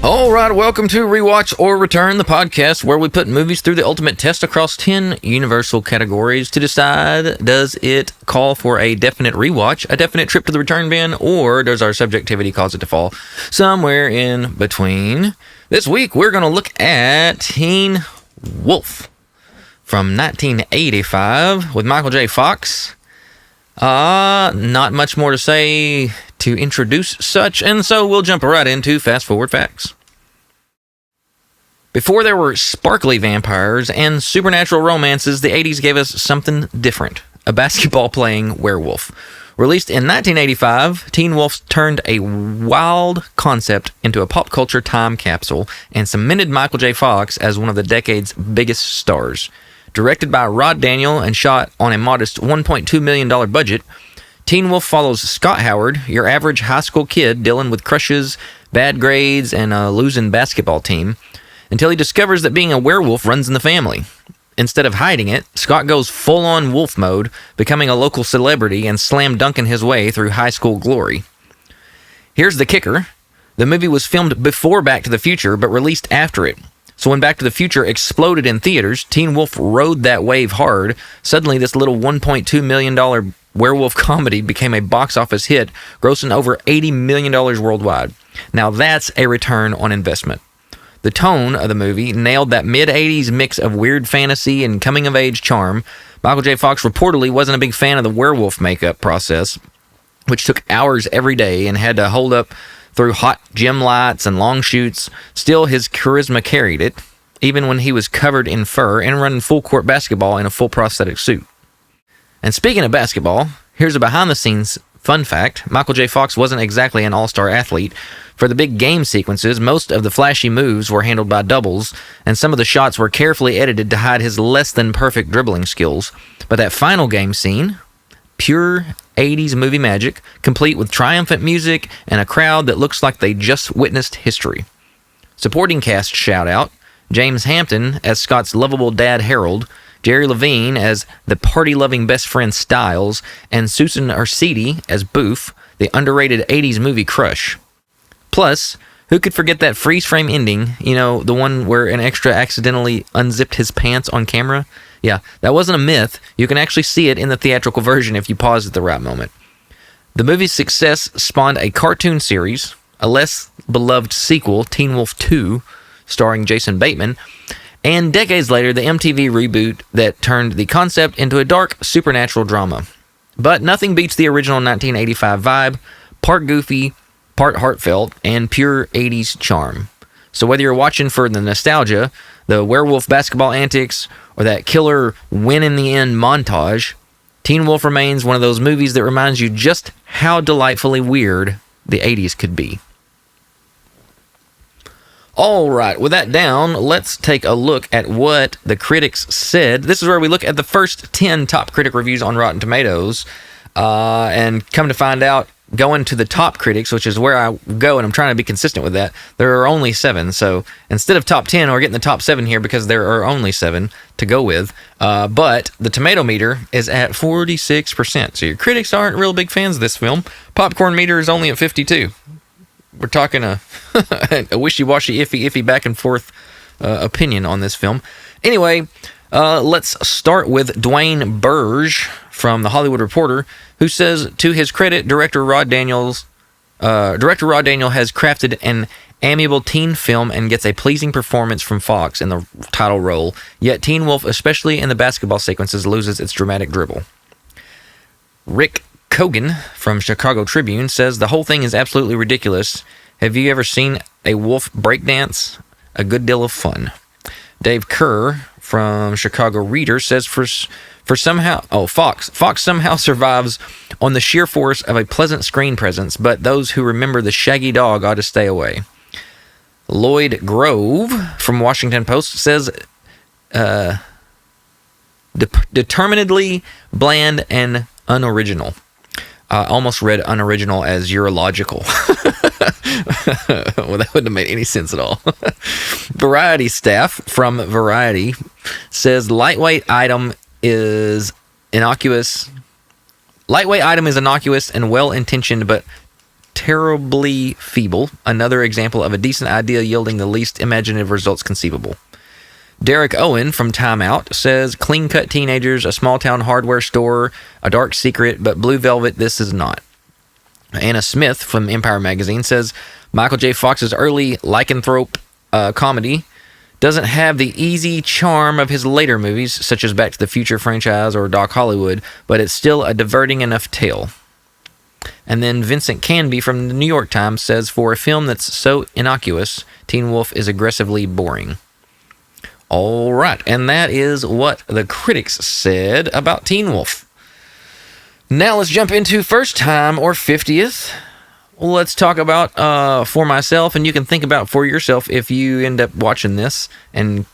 All right, welcome to Rewatch or Return, the podcast where we put movies through the ultimate test across 10 universal categories to decide, does it call for a definite rewatch, a definite trip to the return bin, or does our subjectivity cause it to fall somewhere in between? This week, we're going to look at Teen Wolf from 1985 with Michael J. Fox. Not much more to say to introduce such, and so we'll jump right into Fast Forward Facts. Before there were sparkly vampires and supernatural romances, the 80s gave us something different, a basketball-playing werewolf. Released in 1985, Teen Wolf turned a wild concept into a pop culture time capsule and cemented Michael J. Fox as one of the decade's biggest stars. Directed by Rod Daniel and shot on a modest $1.2 million budget, Teen Wolf follows Scott Howard, your average high school kid dealing with crushes, bad grades, and a losing basketball team, until he discovers that being a werewolf runs in the family. Instead of hiding it, Scott goes full-on wolf mode, becoming a local celebrity and slam dunking his way through high school glory. Here's the kicker. The movie was filmed before Back to the Future, but released after it. So when Back to the Future exploded in theaters, Teen Wolf rode that wave hard. Suddenly, this little $1.2 million werewolf comedy became a box office hit, grossing over $80 million worldwide. Now that's a return on investment. The tone of the movie nailed that mid-80s mix of weird fantasy and coming-of-age charm. Michael J. Fox reportedly wasn't a big fan of the werewolf makeup process, which took hours every day and had to hold up through hot gym lights and long shoots. Still, his charisma carried it, even when he was covered in fur and running full-court basketball in a full prosthetic suit. And speaking of basketball, here's a behind-the-scenes fun fact. Michael J. Fox wasn't exactly an all-star athlete. For the big game sequences, most of the flashy moves were handled by doubles, and some of the shots were carefully edited to hide his less-than-perfect dribbling skills. But that final game scene, pure 80s movie magic, complete with triumphant music and a crowd that looks like they just witnessed history. Supporting cast shout-out, James Hampton as Scott's lovable dad Harold, Jerry Levine as the party-loving best friend Styles, and Susan Arcidi as Boof, the underrated 80s movie crush. Plus, who could forget that freeze-frame ending, you know, the one where an extra accidentally unzipped his pants on camera? Yeah, that wasn't a myth. You can actually see it in the theatrical version if you pause at the right moment. The movie's success spawned a cartoon series, a less beloved sequel, Teen Wolf 2, starring Jason Bateman, and decades later, the MTV reboot that turned the concept into a dark supernatural drama. But nothing beats the original 1985 vibe, part goofy, part heartfelt, and pure 80s charm. So whether you're watching for the nostalgia, the werewolf basketball antics, or that killer win-in-the-end montage, Teen Wolf remains one of those movies that reminds you just how delightfully weird the 80s could be. All right, with that down, let's take a look at what the critics said. This is where we look at the first 10 top critic reviews on Rotten Tomatoes, and come to find out, going to the top critics, which is where I go, and I'm trying to be consistent with that, there are only 7. So instead of top 10, we're getting the top 7 here because there are only 7 to go with. But the tomato meter is at 46%. So your critics aren't real big fans of this film. Popcorn meter is only at 52. We're talking a wishy-washy, iffy back and forth opinion on this film. Anyway, let's start with Dwayne Burge from The Hollywood Reporter, who says, to his credit, Director Rod Daniel has crafted an amiable teen film and gets a pleasing performance from Fox in the title role, yet Teen Wolf, especially in the basketball sequences, loses its dramatic dribble. Rick Kogan from Chicago Tribune says, the whole thing is absolutely ridiculous. Have you ever seen a wolf breakdance? A good deal of fun. Dave Kerr from Chicago Reader says, Fox somehow survives on the sheer force of a pleasant screen presence, but those who remember the shaggy dog ought to stay away. Lloyd Grove from Washington Post says, determinedly bland and unoriginal. I almost read unoriginal as urological. Well, that wouldn't have made any sense at all. Variety staff from Variety says lightweight item is innocuous and well-intentioned, but terribly feeble. Another example of a decent idea yielding the least imaginative results conceivable. Derek Owen from Time Out says, clean-cut teenagers, a small-town hardware store, a dark secret, but Blue Velvet, this is not. Anna Smith from Empire Magazine says, Michael J. Fox's early lycanthrope comedy doesn't have the easy charm of his later movies, such as Back to the Future franchise or Doc Hollywood, but it's still a diverting enough tale. And then Vincent Canby from the New York Times says, for a film that's so innocuous, Teen Wolf is aggressively boring. All right, and that is what the critics said about Teen Wolf. Now let's jump into first time or 50th. Let's talk about for myself, and you can think about for yourself if you end up watching this and,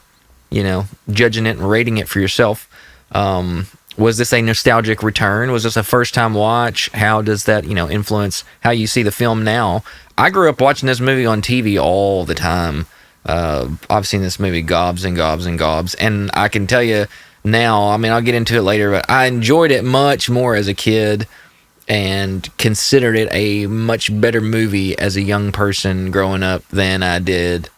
judging it and rating it for yourself. Was this a nostalgic return? Was this a first time watch? How does that, influence how you see the film now? I grew up watching this movie on TV all the time. I've seen this movie gobs and gobs and gobs, and I can tell you now, I'll get into it later, but I enjoyed it much more as a kid and considered it a much better movie as a young person growing up than I did.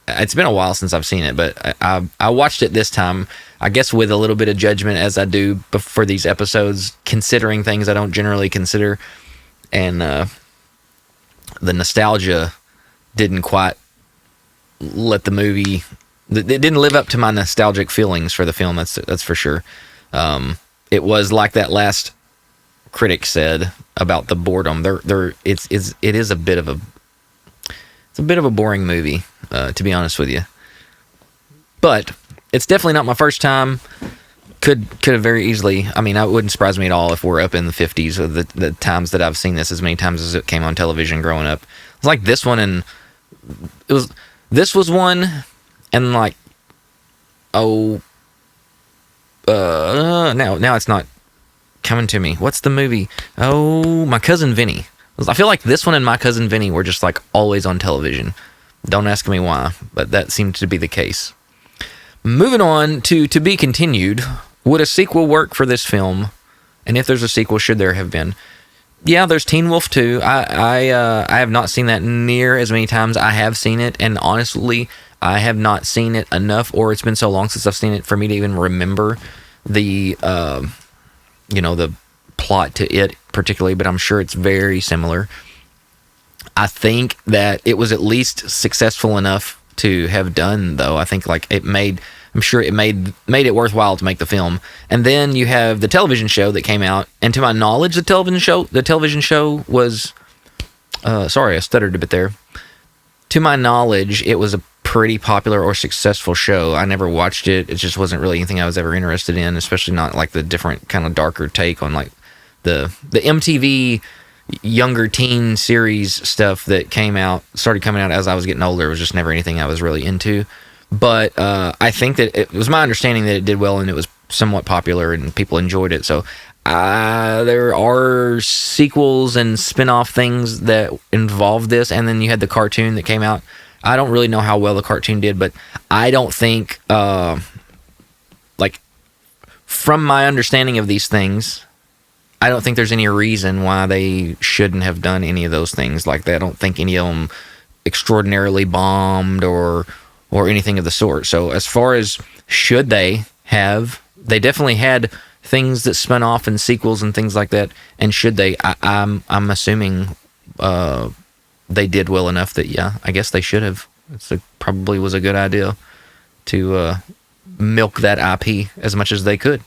It's been a while since I've seen it, but I watched it this time, I guess with a little bit of judgment as I do for these episodes, considering things I don't generally consider, and the nostalgia didn't quite let the movie... It didn't live up to my nostalgic feelings for the film, that's for sure. It was like that last critic said about the boredom. It is a bit of a boring movie, to be honest with you. But it's definitely not my first time. Could have very easily. It wouldn't surprise me at all if we're up in the 50s of the times that I've seen this as many times as it came on television growing up. It's like this one, and this was one, and like now it's not coming to me. What's the movie? Oh, My Cousin Vinny. I feel like this one and My Cousin Vinny were just like always on television. Don't ask me why, but that seemed to be the case. Moving on to be continued. Would a sequel work for this film? And if there's a sequel, should there have been? Yeah, there's Teen Wolf 2. I have not seen that near as many times. I have seen it, and honestly, I have not seen it enough, or it's been so long since I've seen it for me to even remember the the plot to it particularly, but I'm sure it's very similar. I think that it was at least successful enough to have done, though. I think I'm sure it made it worthwhile to make the film. And then you have the television show that came out, and to my knowledge, the television show was sorry, I stuttered a bit there. To my knowledge, it was a pretty popular or successful show. I never watched it. It just wasn't really anything I was ever interested in, especially not like the different kind of darker take on like the MTV younger teen series stuff that started coming out as I was getting older. It was just never anything I was really into. But I think that it was my understanding that it did well and it was somewhat popular and people enjoyed it. So there are sequels and spin-off things that involve this, and then you had the cartoon that came out. I don't really know how well the cartoon did, but I don't think, from my understanding of these things, I don't think there's any reason why they shouldn't have done any of those things like that. I don't think any of them extraordinarily bombed or anything of the sort. So as far as should they have, they definitely had things that spun off and sequels and things like that. And should they, I'm assuming they did well enough that, yeah, I guess they should have. It probably was a good idea to milk that IP as much as they could.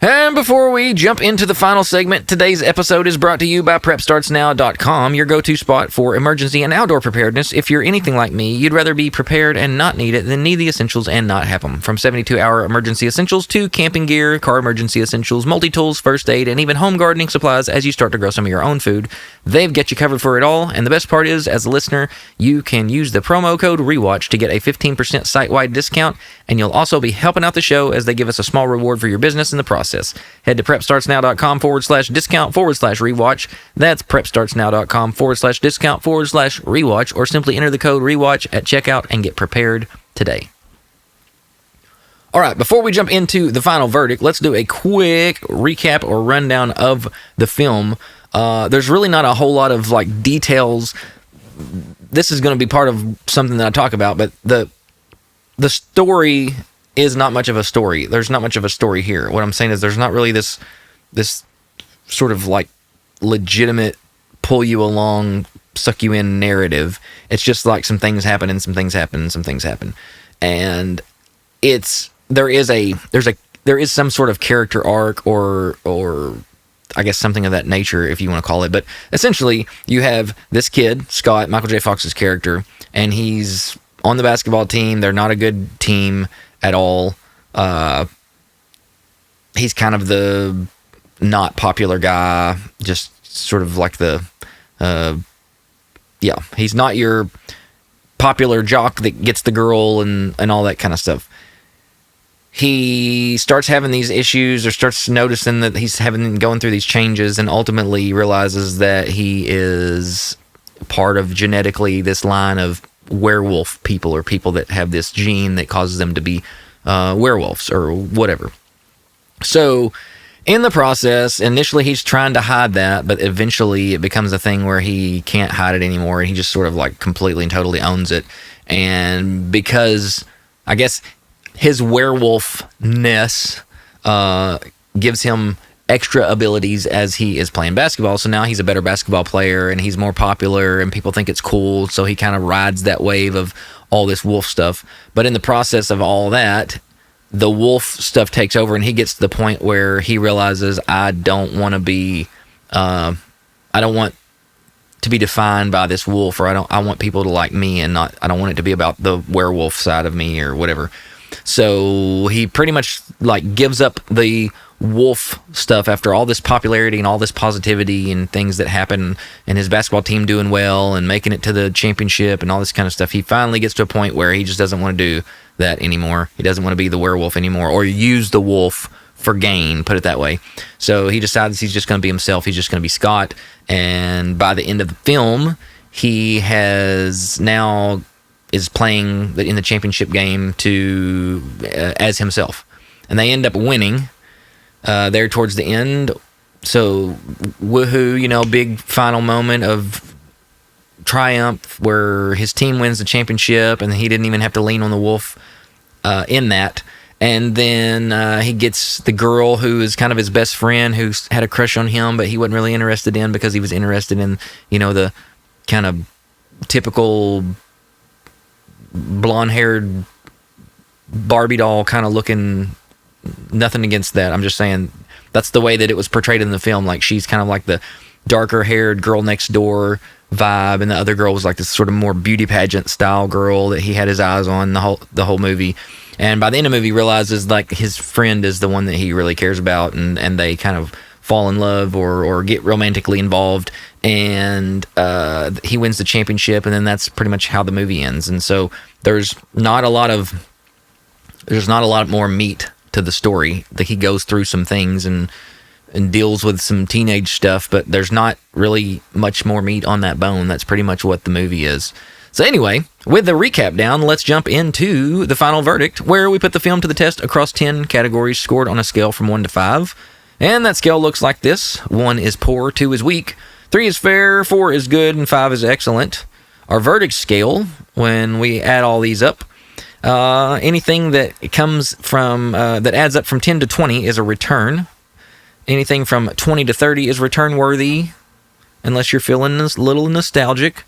And before we jump into the final segment, today's episode is brought to you by PrepStartsNow.com, your go-to spot for emergency and outdoor preparedness. If you're anything like me, you'd rather be prepared and not need it than need the essentials and not have them. From 72-hour emergency essentials to camping gear, car emergency essentials, multi-tools, first aid, and even home gardening supplies as you start to grow some of your own food, they've got you covered for it all. And the best part is, as a listener, you can use the promo code REWATCH to get a 15% site-wide discount, and you'll also be helping out the show as they give us a small reward for your business in the process. Head to PrepStartsNow.com/discount/rewatch. That's PrepStartsNow.com/discount/rewatch, or simply enter the code REWATCH at checkout and get prepared today. All right, before we jump into the final verdict, let's do a quick recap or rundown of the film. There's really not a whole lot of like details. This is going to be part of something that I talk about, but the story is not much of a story. There's not much of a story here. What I'm saying is there's not really this sort of like legitimate pull you along, suck you in narrative. It's just like some things happen and some things happen and some things happen. And there is some sort of character arc or I guess something of that nature, if you want to call it. But essentially, you have this kid, Scott, Michael J. Fox's character, and he's on the basketball team. They're not a good team at all. He's kind of the not popular guy, just sort of like he's not your popular jock that gets the girl and all that kind of stuff. He starts having these issues or starts noticing that he's going through these changes, and ultimately realizes that he is part of genetically this line of werewolf people, or people that have this gene that causes them to be werewolves or whatever. So in the process, initially he's trying to hide that, but eventually it becomes a thing where he can't hide it anymore, and he just sort of like completely and totally owns it. And because I guess his werewolfness gives him extra abilities as he is playing basketball. So now he's a better basketball player, and he's more popular, and people think it's cool. So he kind of rides that wave of all this wolf stuff. But in the process of all that, the wolf stuff takes over, and he gets to the point where he realizes, I don't want to be defined by this wolf, or I want people to like me, and I don't want it to be about the werewolf side of me or whatever. So he pretty much like gives up the wolf stuff after all this popularity and all this positivity and things that happen, and his basketball team doing well and making it to the championship and all this kind of stuff. He finally gets to a point where he just doesn't want to do that anymore. He doesn't want to be the werewolf anymore, or use the wolf for gain, put it that way. So he decides he's just going to be himself. He's just going to be Scott. And by the end of the film, he is playing in the championship game as himself, and they end up winning there towards the end. So woohoo, big final moment of triumph where his team wins the championship, and he didn't even have to lean on the wolf in that. And then he gets the girl who is kind of his best friend, who's had a crush on him, but he wasn't really interested in, because he was interested in the kind of typical blonde-haired Barbie doll kind of looking. Nothing against that. I'm just saying that's the way that it was portrayed in the film. Like, she's kind of like the darker-haired girl next door vibe, and the other girl was like this sort of more beauty pageant style girl that he had his eyes on the whole movie. And by the end of the movie, he realizes like his friend is the one that he really cares about, and they kind of fall in love or get romantically involved, and he wins the championship, and then that's pretty much how the movie ends. And so there's not a lot more meat to the story. That he goes through some things and deals with some teenage stuff, but there's not really much more meat on that bone. That's pretty much what the movie is. So anyway, with the recap down, let's jump into the final verdict, where we put the film to the test across 10 categories scored on a scale from 1 to 5. And that scale looks like this. 1 is poor, 2 is weak, 3 is fair, 4 is good, and 5 is excellent. Our verdict scale, when we add all these up, anything that comes from that adds up from 10 to 20 is a return. Anything from 20 to 30 is return worthy, unless you're feeling a little nostalgic.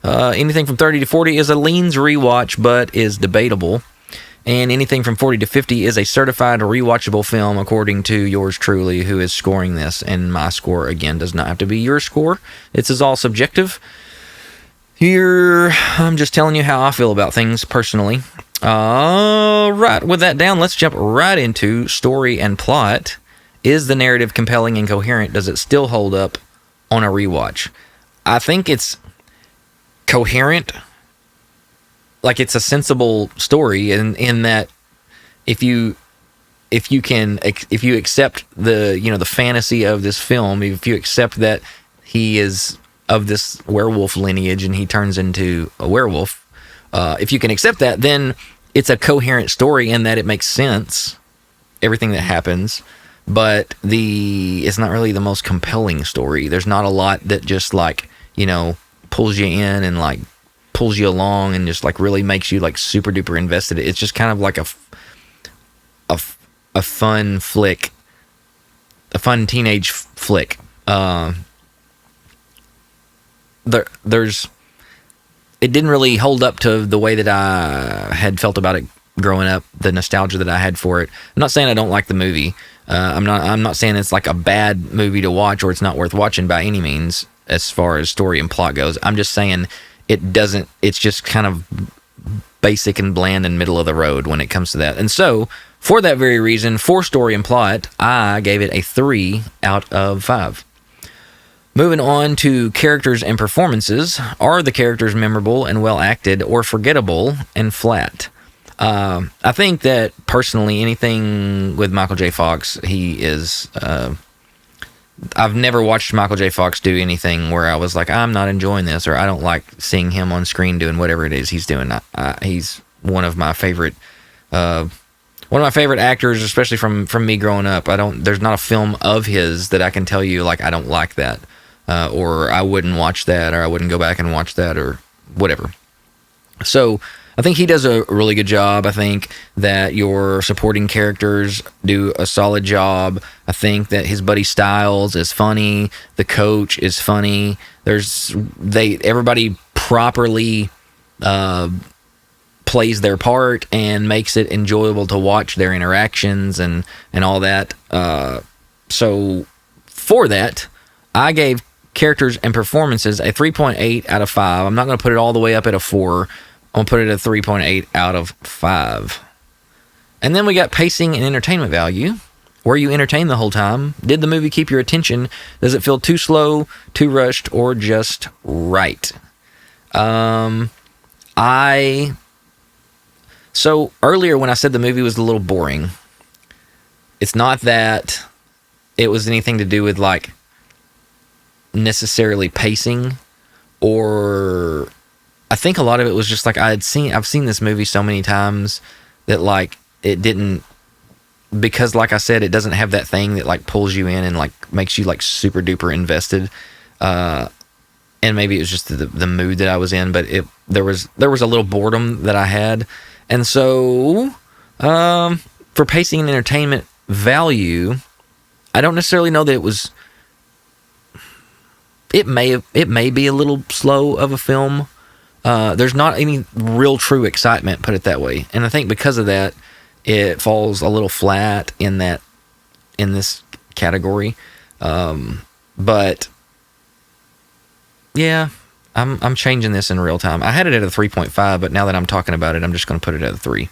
Anything from 30 to 40 is a leans rewatch, but is debatable. And anything from 40 to 50 is a certified rewatchable film, according to yours truly, who is scoring this. And my score, again, does not have to be your score. It's all subjective. Here, I'm just telling you how I feel about things personally. All right, with that down, let's jump right into story and plot. Is the narrative compelling and coherent? Does it still hold up on a rewatch? I think it's coherent. Like, it's a sensible story in that if you accept the fantasy of this film, if you accept that he is of this werewolf lineage and he turns into a werewolf, if you can accept that, then it's a coherent story in that it makes sense, everything that happens. but it's not really the most compelling story. There's not a lot that just like, pulls you in and like pulls you along and just like really makes you like super duper invested. It's just kind of like a fun flick, a fun teenage flick. It didn't really hold up to the way that I had felt about it growing up, the nostalgia that I had for it. I'm not saying I don't like the movie. I'm not saying it's like a bad movie to watch or it's not worth watching by any means as far as story and plot goes. I'm just saying it's just kind of basic and bland and middle of the road when it comes to that. And so, for that very reason, for story and plot, I gave it a 3 out of 5. Moving on to characters and performances. Are the characters memorable and well acted, or forgettable and flat? I think that personally, anything with Michael J. Fox, he is. I've never watched Michael J. Fox do anything where I was like, I'm not enjoying this, or I don't like seeing him on screen doing whatever it is he's doing. He's one of my favorite. One of my favorite actors, especially from me growing up. There's not a film of his that I can tell you like I don't like that. Or I wouldn't watch that, or I wouldn't go back and watch that, or whatever. So I think he does a really good job. I think that your supporting characters do a solid job. I think that his buddy Styles is funny. The coach is funny. Everybody properly plays their part and makes it enjoyable to watch their interactions and all that. So for that, I gave characters and performances a 3.8 out of 5. I'm not going to put it all the way up at a 4. I'm going to put it at a 3.8 out of 5. And then we got pacing and entertainment value. Were you entertained the whole time? Did the movie keep your attention? Does it feel too slow, too rushed, or just right? So earlier when I said the movie was a little boring, it's not that it was anything to do with like necessarily pacing, or I think a lot of it was just like I've seen this movie so many times that like it didn't, because like I said, it doesn't have that thing that like pulls you in and like makes you like super duper invested. And maybe it was just the mood that I was in, but there was a little boredom that I had. And so for pacing and entertainment value, I don't necessarily know that it was. It may be a little slow of a film. There's not any real true excitement, put it that way. And I think because of that, it falls a little flat in this category. But yeah, I'm changing this in real time. I had it at a 3.5, but now that I'm talking about it, I'm just going to put it at a 3.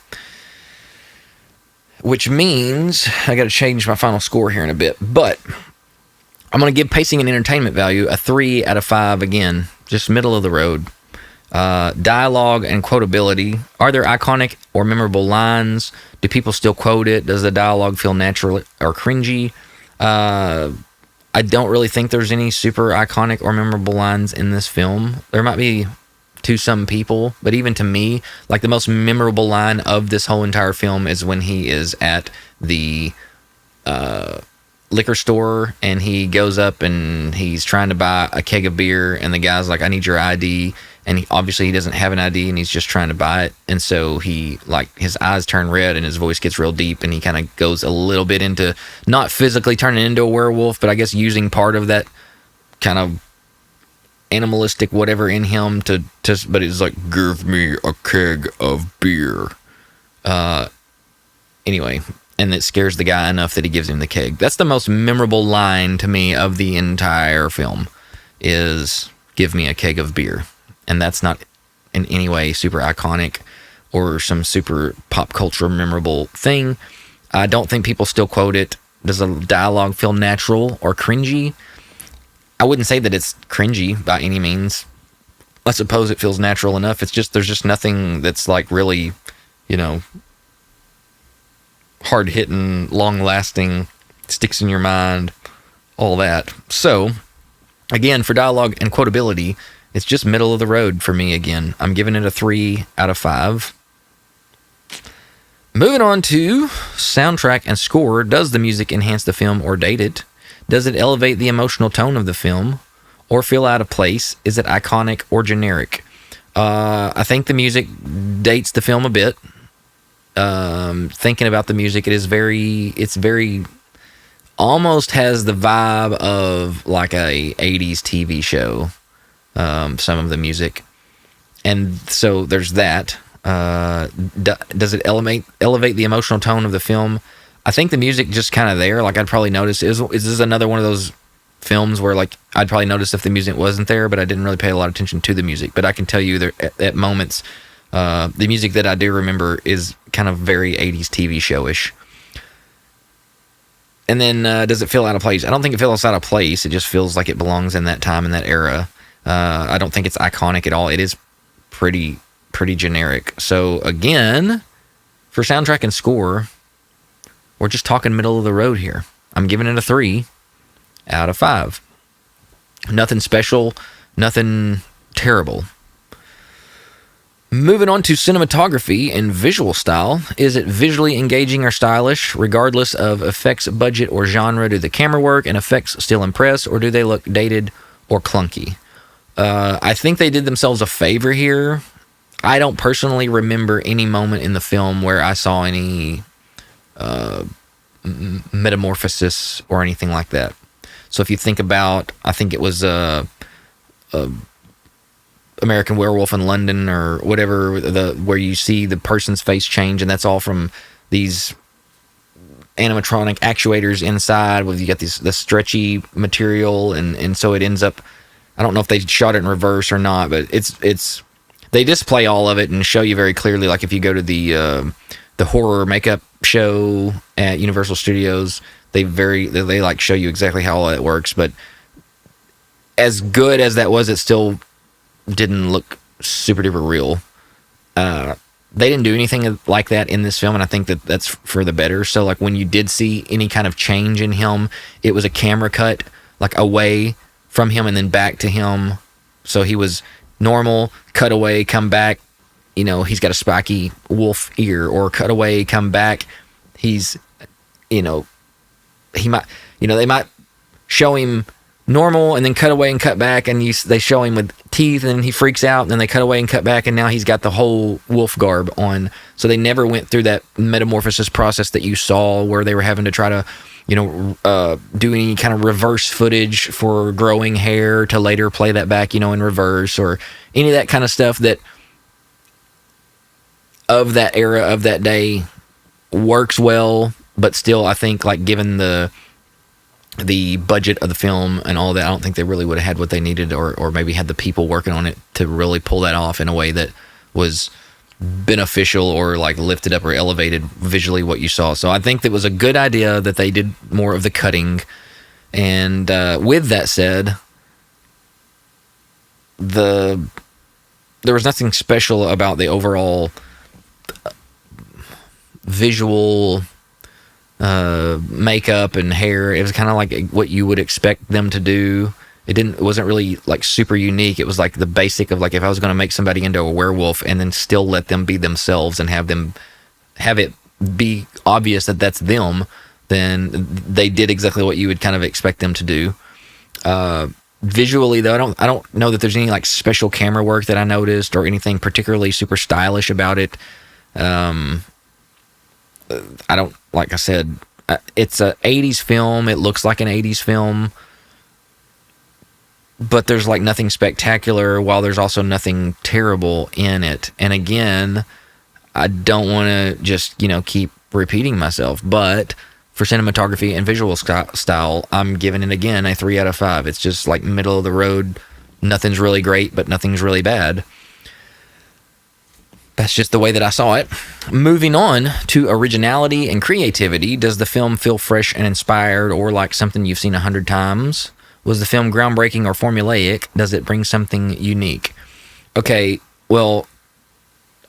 Which means I got to change my final score here in a bit. But I'm going to give pacing and entertainment value a 3 out of 5 again. Just middle of the road. Dialogue and quotability. Are there iconic or memorable lines? Do people still quote it? Does the dialogue feel natural or cringy? I don't really think there's any super iconic or memorable lines in this film. There might be to some people, but even to me, like the most memorable line of this whole entire film is when he is at the liquor store and he goes up and he's trying to buy a keg of beer, and the guy's like, I need your ID, and obviously he doesn't have an ID and he's just trying to buy it, and so he like his eyes turn red and his voice gets real deep, and he kind of goes a little bit into not physically turning into a werewolf, but I guess using part of that kind of animalistic whatever in him to but it's like, give me a keg of beer, anyway. And it scares the guy enough that he gives him the keg. That's the most memorable line to me of the entire film, is give me a keg of beer. And that's not in any way super iconic or some super pop culture memorable thing. I don't think people still quote it. Does the dialogue feel natural or cringy? I wouldn't say that it's cringy by any means. I suppose it feels natural enough. It's just, there's just nothing that's like really, hard-hitting, long-lasting, sticks in your mind, all that. So, again, for dialogue and quotability, it's just middle of the road for me again. I'm giving it a 3 out of 5. Moving on to soundtrack and score. Does the music enhance the film or date it? Does it elevate the emotional tone of the film or feel out of place? Is it iconic or generic? I think the music dates the film a bit. Thinking about the music, it's very almost has the vibe of like a 80s TV show. Some of the music, and so there's that. Does it elevate the emotional tone of the film? I think the music just kind of there. Like I'd probably notice is this another one of those films where like I'd probably notice if the music wasn't there, but I didn't really pay a lot of attention to the music. But I can tell you there at moments, the music that I do remember is kind of very 80s TV showish. And then does it feel out of place? I don't think it feels out of place. It just feels like it belongs in that time and that era. I don't think it's iconic at all. It is pretty generic. So again, for soundtrack and score, we're just talking middle of the road here. I'm giving it a 3 out of 5. Nothing special, nothing terrible. Moving on to cinematography and visual style. Is it visually engaging or stylish? Regardless of effects, budget, or genre, do the camera work and effects still impress, or do they look dated or clunky? I think they did themselves a favor here. I don't personally remember any moment in the film where I saw any metamorphosis or anything like that. So if you think about, I think it was American Werewolf in London or whatever, where you see the person's face change, and that's all from these animatronic actuators inside. Where you got the stretchy material, and so it ends up. I don't know if they shot it in reverse or not, but it's they display all of it and show you very clearly. Like if you go to the horror makeup show at Universal Studios, they like show you exactly how all that works. But as good as that was, it still didn't look super duper real. They didn't do anything like that in this film, and I think that's for the better. So like when you did see any kind of change in him, it was a camera cut like away from him and then back to him. So he was normal, cut away, come back, he's got a spiky wolf ear, or cut away, come back, he's he might they might show him normal and then cut away and cut back, and they show him with teeth and he freaks out, and then they cut away and cut back, and now he's got the whole wolf garb on. So they never went through that metamorphosis process that you saw where they were having to try to do any kind of reverse footage for growing hair to later play that back in reverse, or any of that kind of stuff that of that era of that day works well. But still, I think like given the budget of the film and all that, I don't think they really would have had what they needed, or maybe had the people working on it to really pull that off in a way that was beneficial or like lifted up or elevated visually what you saw. So I think that was a good idea that they did more of the cutting. And with that said, there was nothing special about the overall visual makeup and hair. It was kind of like what you would expect them to do. It wasn't really like super unique. It was like the basic of like if I was going to make somebody into a werewolf and then still let them be themselves and have it be obvious that that's them, then they did exactly what you would kind of expect them to do. Visually though, I don't know that there's any like special camera work that I noticed or anything particularly super stylish about it. I don't, like I said, it's a 80s film. It looks like an 80s film, but there's like nothing spectacular, while there's also nothing terrible in it. And again, I don't want to just, keep repeating myself, but for cinematography and visual style, I'm giving it again a 3 out of 5. It's just like middle of the road. Nothing's really great, but nothing's really bad. That's just the way that I saw it. Moving on to originality and creativity. Does the film feel fresh and inspired, or like something you've seen 100 times? Was the film groundbreaking or formulaic? Does it bring something unique? Okay, well,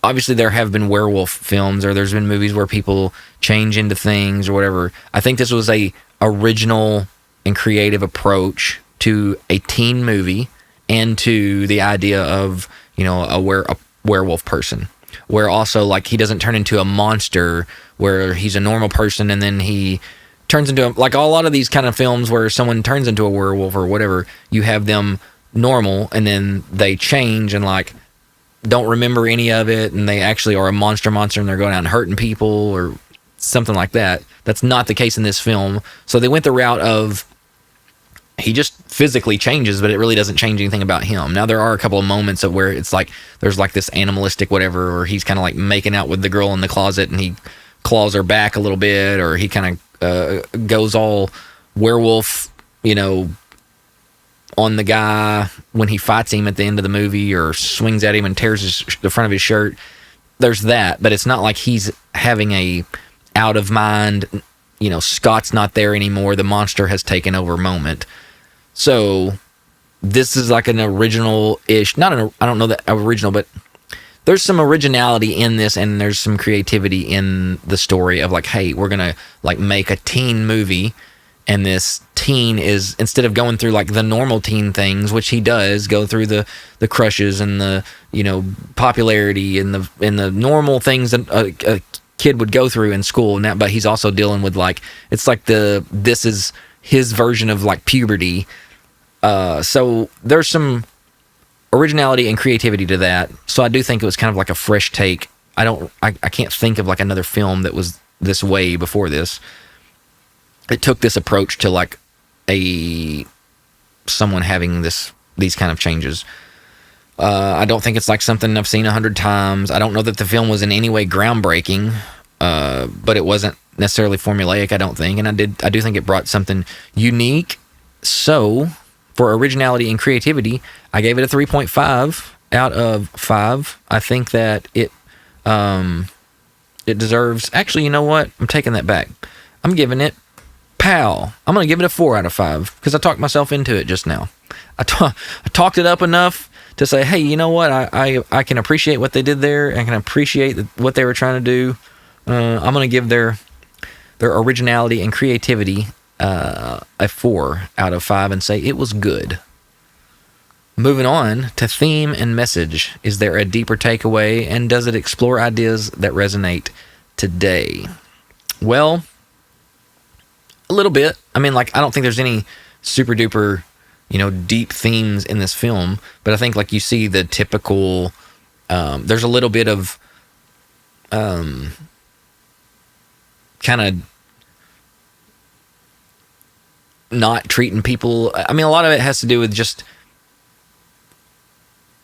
obviously there have been werewolf films, or there's been movies where people change into things or whatever. I think this was a original and creative approach to a teen movie and to the idea of, a werewolf person. where also like he doesn't turn into a monster where he's a normal person and then he turns into like a lot of these kind of films where someone turns into a werewolf or whatever. You have them normal and then they change and like don't remember any of it, and they actually are a monster and they're going out and hurting people or something like that. That's not the case in this film. So they went the route of he just physically changes, but it really doesn't change anything about him. Now there are a couple of moments of where it's like there's like this animalistic whatever, or he's kind of like making out with the girl in the closet and he claws her back a little bit, or he kind of goes all werewolf, you know, on the guy when he fights him at the end of the movie, or swings at him and tears the front of his shirt. There's that, but it's not like he's having a out of mind, you know, Scott's not there anymore, the monster has taken over moment. So this is like an original-ish, I don't know that original, but there's some originality in this, and there's some creativity in the story of like, hey, we're gonna like make a teen movie. And this teen is, instead of going through like the normal teen things, which he does go through the crushes and the, you know, popularity and the normal things that a kid would go through in school. Now, but he's also dealing with like, it's like this is his version of like puberty. So there's some originality and creativity to that. So I do think it was kind of like a fresh take. I can't think of like another film that was this way before this. It took this approach to like someone having these kind of changes. I don't think it's like something I've seen 100 times. I don't know that the film was in any way groundbreaking, but it wasn't necessarily formulaic, I don't think. And I do think it brought something unique. So for originality and creativity, I gave it a 3.5 out of 5. I think that it deserves, actually, you know what? I'm taking that back. I'm giving it I'm going to give it a 4 out of 5 because I talked myself into it just now. I talked it up enough to say, hey, you know what? I can appreciate what they did there. I can appreciate what they were trying to do. I'm going to give their originality and creativity a 4 out of 5 and say it was good. Moving on to theme and message. Is there a deeper takeaway, and does it explore ideas that resonate today? Well, a little bit. I mean, like, I don't think there's any super duper, you know, deep themes in this film, but I think like you see the typical, there's a little bit of kind of not treating people. I mean, a lot of it has to do with just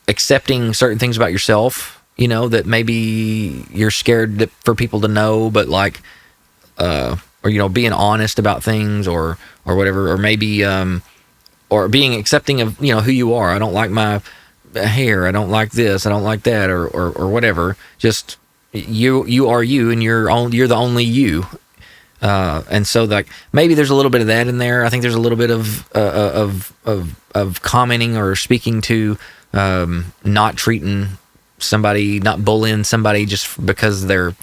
accepting certain things about yourself, you know, that maybe you're scared for people to know, but like, or, you know, being honest about things or whatever, or maybe, or being accepting of, you know, who you are. I don't like my hair. I don't like this. I don't like that, or whatever. Just you are you, and you're the only you. And so like maybe there's a little bit of that in there. I think there's a little bit of commenting or speaking to, not treating somebody, not bullying somebody just because they're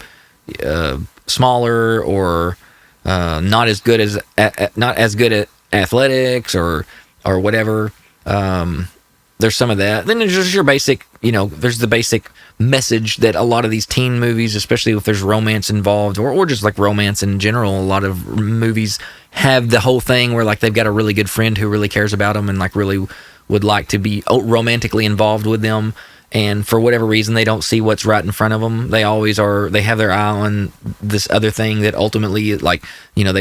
smaller or not as good at athletics or whatever. There's some of that. Then there's just your basic, you know, there's the basic message that a lot of these teen movies, especially if there's romance involved, or just like romance in general, a lot of movies have the whole thing where like they've got a really good friend who really cares about them and like really would like to be romantically involved with them. And for whatever reason, they don't see what's right in front of them. They always are. They have their eye on this other thing that ultimately, like, you know,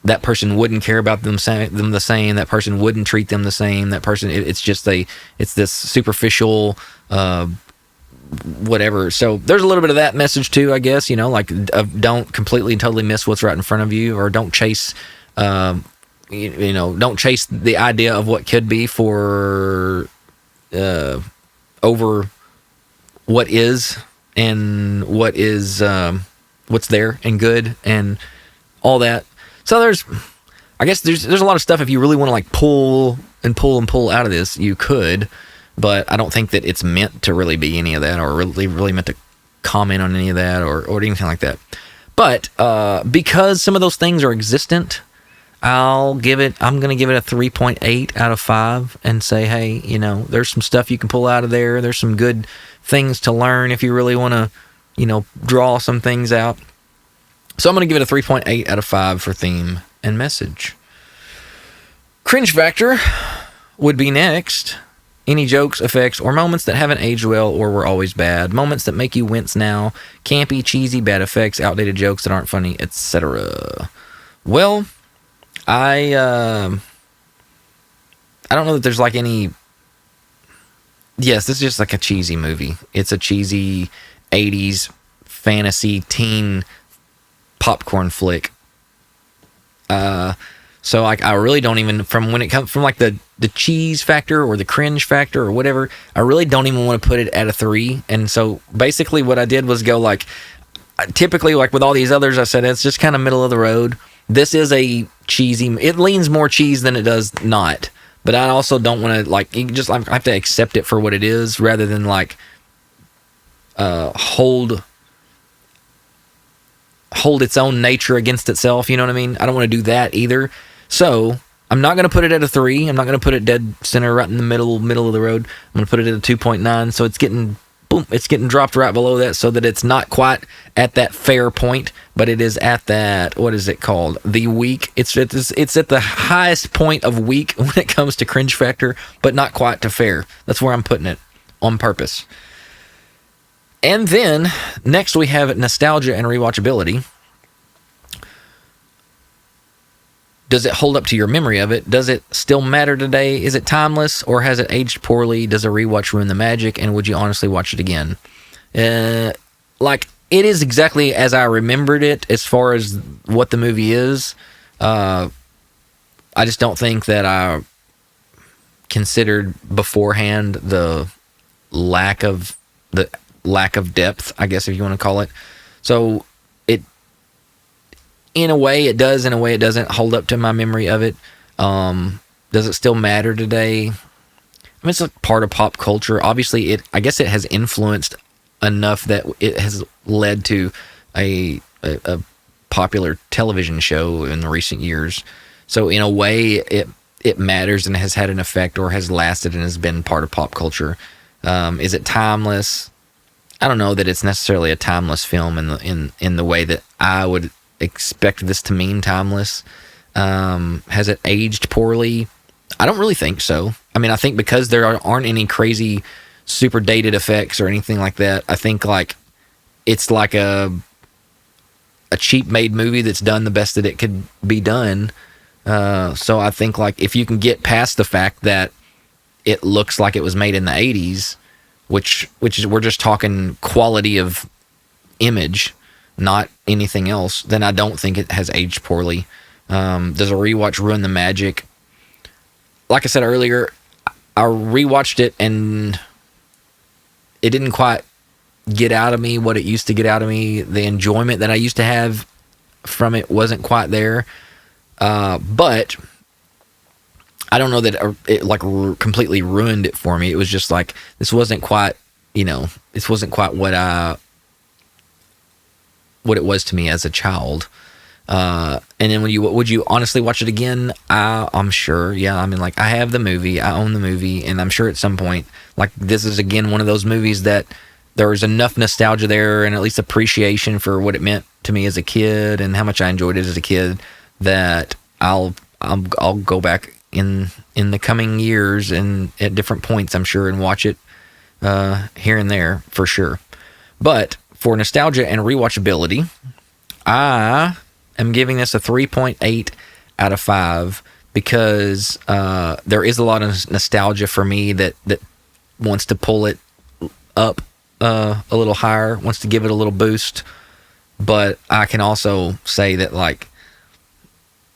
that person wouldn't care about them the same. That person wouldn't treat them the same. That person, it's this superficial, whatever. So there's a little bit of that message too, I guess, you know, like don't completely and totally miss what's right in front of you, or don't chase, you know, don't chase the idea of what could be for, over what is, and what is, what's there and good and all that. So there's a lot of stuff. If you really want to like pull out of this, you could, but I don't think that it's meant to really be any of that, or really meant to comment on any of that, or anything like that. But because some of those things are existent, I'm going to give it a 3.8 out of 5 and say, hey, there's some stuff you can pull out of there. There's some good things to learn if you really want to, draw some things out. So I'm going to give it a 3.8 out of 5 for theme and message. Cringe factor would be next. Any jokes, effects, or moments that haven't aged well or were always bad. Moments that make you wince now. Campy, cheesy, bad effects, outdated jokes that aren't funny, etc. Well, I don't know that there's like any... Yes, this is just like a cheesy movie. It's a cheesy 80s fantasy teen popcorn flick. So like I really don't even, from when it comes from like the cheese factor or the cringe factor or whatever, I really don't even want to put it at a 3. And so basically what I did was go like, typically like with all these others, I said it's just kind of middle of the road. This is a cheesy, it leans more cheese than it does not. But I also don't want to like, I have to accept it for what it is rather than like hold its own nature against itself. You know what I mean? I don't want to do that either. So I'm not going to put it at a 3. I'm not going to put it dead center right in the middle of the road. I'm going to put it at a 2.9. So it's getting dropped right below that so that it's not quite at that fair point, but it is at that, what is it called? The weak. It's at the highest point of weak when it comes to cringe factor, but not quite to fair. That's where I'm putting it on purpose. And then next we have nostalgia and rewatchability. Does it hold up to your memory of it? Does it still matter today? Is it timeless or has it aged poorly? Does a rewatch ruin the magic? And would you honestly watch it again? Like it is exactly as I remembered it as far as what the movie is. I just don't think that I considered beforehand the lack of depth, I guess if you want to call it. So in a way it does, in a way it doesn't hold up to my memory of it. Does it still matter today? I mean, it's a part of pop culture. Obviously, I guess it has influenced enough that it has led to a popular television show in the recent years. So in a way, it matters and has had an effect or has lasted and has been part of pop culture. Is it timeless? I don't know that it's necessarily a timeless film in the way that I would expect this to mean timeless. Has it aged poorly? I don't really think so. I mean, I think because there aren't any crazy super dated effects or anything like that, I think like it's like a cheap made movie that's done the best that it could be done. So I think like if you can get past the fact that it looks like it was made in the 80s, which is, we're just talking quality of image, not anything else, then I don't think it has aged poorly. Does a rewatch ruin the magic? Like I said earlier, I rewatched it and it didn't quite get out of me what it used to get out of me. The enjoyment that I used to have from it wasn't quite there. But I don't know that it like completely ruined it for me. It was just like, this wasn't quite, this wasn't quite what it was to me as a child. And then would you honestly watch it again? I'm sure. Yeah. I mean, like I have the movie, I own the movie, and I'm sure at some point, like this is again, one of those movies that there was enough nostalgia there and at least appreciation for what it meant to me as a kid and how much I enjoyed it as a kid that I'll go back in the coming years and at different points, I'm sure, and watch it, here and there for sure. But for nostalgia and rewatchability, I am giving this a 3.8 out of 5 because there is a lot of nostalgia for me that wants to pull it up a little higher, wants to give it a little boost. But I can also say that like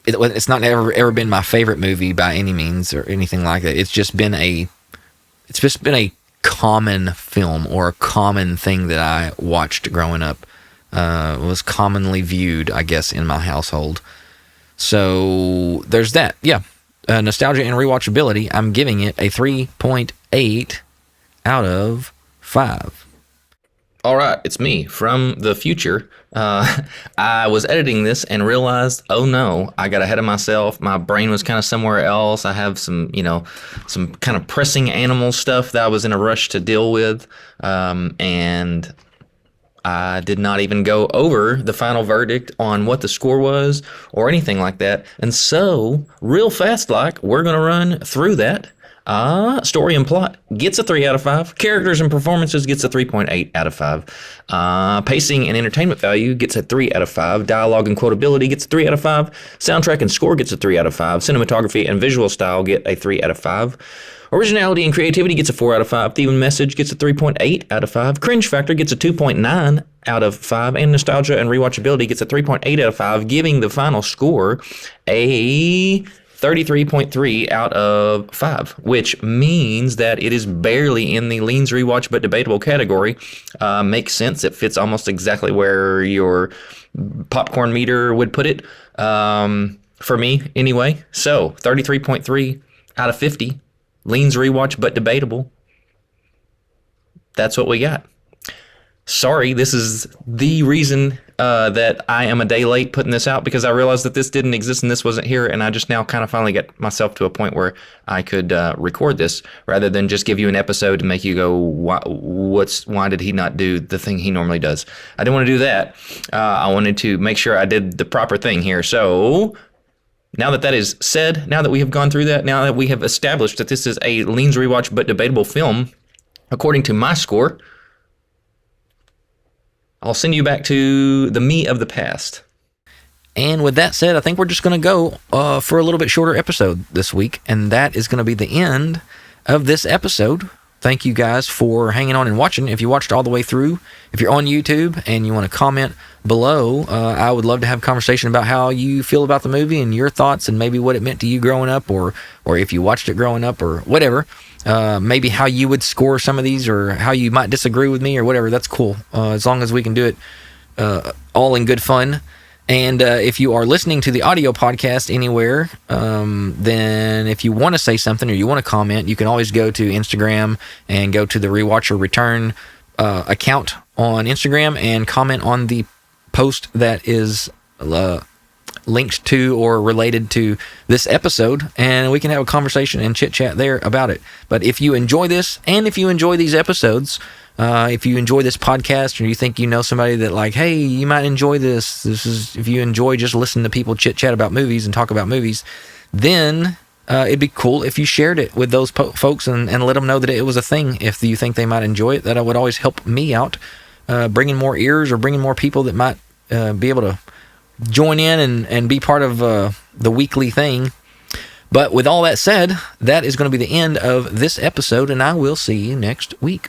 it's not ever been my favorite movie by any means or anything like that. It's just been a common film or a common thing that I watched growing up. Was commonly viewed, I guess, in my household. So there's that. Yeah. Nostalgia and rewatchability, I'm giving it a 3.8 out of 5. All right, it's me from the future. I was editing this and realized, oh no, I got ahead of myself. My brain was kind of somewhere else. I have some, some kind of pressing animal stuff that I was in a rush to deal with. And I did not even go over the final verdict on what the score was or anything like that. And so, real fast, we're going to run through that. Story and plot gets a 3 out of 5. Characters and performances gets a 3.8 out of 5. Pacing and entertainment value gets a 3 out of 5. Dialogue and quotability gets a 3 out of 5. Soundtrack and score gets a 3 out of 5. Cinematography and visual style get a 3 out of 5. Originality and creativity gets a 4 out of 5. Theme and message gets a 3.8 out of 5. Cringe factor gets a 2.9 out of 5. And nostalgia and rewatchability gets a 3.8 out of 5, giving the final score a 33.3 out of 5, which means that it is barely in the leans rewatch but debatable category. Makes sense. It fits almost exactly where your popcorn meter would put it, for me anyway. So 33.3 out of 50. Leans rewatch but debatable. That's what we got. Sorry, this is the reason that I am a day late putting this out, because I realized that this didn't exist and this wasn't here, and I just now kind of finally get myself to a point where I could record this rather than just give you an episode to make you go, why did he not do the thing he normally does? I didn't want to do that. I wanted to make sure I did the proper thing here. So now that that is said, now that we have gone through that, now that we have established that this is a leans rewatch but debatable film, according to my score, I'll send you back to the me of the past. And with that said, I think we're just going to go for a little bit shorter episode this week, and that is going to be the end of this episode. Thank you guys for hanging on and watching. If you watched all the way through, if you're on YouTube and you want to comment below, I would love to have a conversation about how you feel about the movie and your thoughts and maybe what it meant to you growing up, or if you watched it growing up or whatever. Maybe how you would score some of these, or how you might disagree with me or whatever. That's cool, as long as we can do it all in good fun. And if you are listening to the audio podcast anywhere, then if you want to say something or you want to comment, you can always go to Instagram and go to the Rewatch or Return account on Instagram and comment on the post that is linked to or related to this episode, and we can have a conversation and chit chat there about it. But if you enjoy this, and if you enjoy these episodes, if you enjoy this podcast, or you think you know somebody that hey, you might enjoy this is, if you enjoy just listening to people chit chat about movies and talk about movies, then it'd be cool if you shared it with those folks and let them know that it was a thing. If you think they might enjoy it, that would always help me out, bringing more ears or bringing more people that might be able to join in and be part of the weekly thing. But with all that said, that is going to be the end of this episode, and I will see you next week.